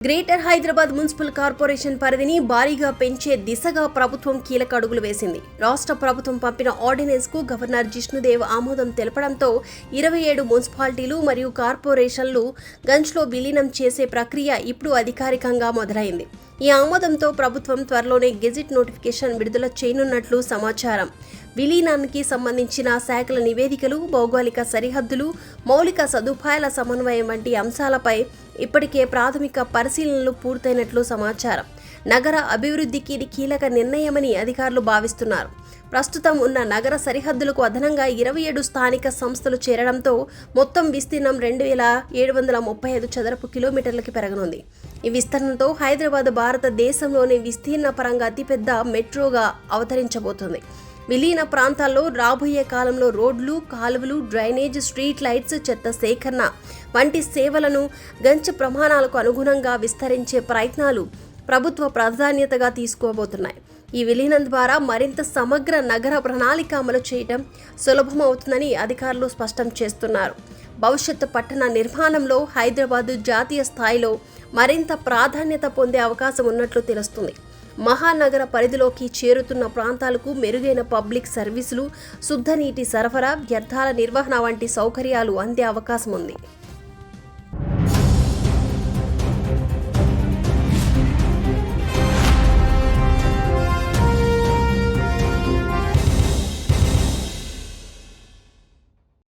Greater Hyderabad municipal corporation పరిధిని భారీగా పెంచే దిశగా ప్రభుత్వం కీలక అడుగులు వేసింది. రాష్ట్ర ప్రభుత్వం పంపిన ఆర్డినెన్స్ కు గవర్నర్ జిష్ణుదేవ్ ఆమోదం తెలపడంతో 27 మున్సిపాలిటీలు మరియు కార్పొరేషన్లు గంజ్లో విలీనం చేసే ప్రక్రియ ఇప్పుడు అధికారికంగా మొదలైంది. ఈ ఆమోదంతో ప్రభుత్వం త్వరలోనే గెజిట్ నోటిఫికేషన్ విడుదల చేయనున్నట్లు సమాచారం. విలీనానికి సంబంధించిన శాఖల నివేదికలు, భౌగోళిక సరిహద్దులు, మౌలిక సదుపాయాల సమన్వయం వంటి అంశాలపై ఇప్పటికే ప్రాథమిక పరిశీలనలు పూర్తయినట్లు సమాచారం. నగర అభివృద్ధికి ఇది కీలక నిర్ణయమని అధికారులు భావిస్తున్నారు. ప్రస్తుతం ఉన్న నగర సరిహద్దులకు అదనంగా 27 స్థానిక సంస్థలు చేరడంతో మొత్తం విస్తీర్ణం 2735 చదరపు కిలోమీటర్లకి పెరగనుంది. ఈ విస్తరణతో హైదరాబాద్ భారతదేశంలోని విస్తీర్ణ పరంగా అతిపెద్ద మెట్రోగా అవతరించబోతుంది. విలీన ప్రాంతాల్లో రాబోయే కాలంలో రోడ్లు, కాలువలు, డ్రైనేజ్, స్ట్రీట్ లైట్స్, చెత్త సేకరణ వంటి సేవలను గంజ్ ప్రమాణాలకు అనుగుణంగా విస్తరించే ప్రయత్నాలు ప్రభుత్వ ప్రాధాన్యతగా తీసుకోబోతున్నాయి. ఈ విలీనం ద్వారా మరింత సమగ్ర నగర ప్రణాళిక అమలు చేయడం సులభమవుతుందని అధికారులు స్పష్టం చేస్తున్నారు. భవిష్యత్తు పట్టణ నిర్మాణంలో హైదరాబాద్ జాతీయ స్థాయిలో మరింత ప్రాధాన్యత పొందే అవకాశం ఉన్నట్లు తెలుస్తుంది. మహానగర పరిధిలోకి చేరుతున్న ప్రాంతాలకు మెరుగైన పబ్లిక్ సర్వీసులు, శుద్ధ నీటి సరఫరా, వ్యర్థాల నిర్వహణ వంటి సౌకర్యాలు అందే అవకాశం ఉంది.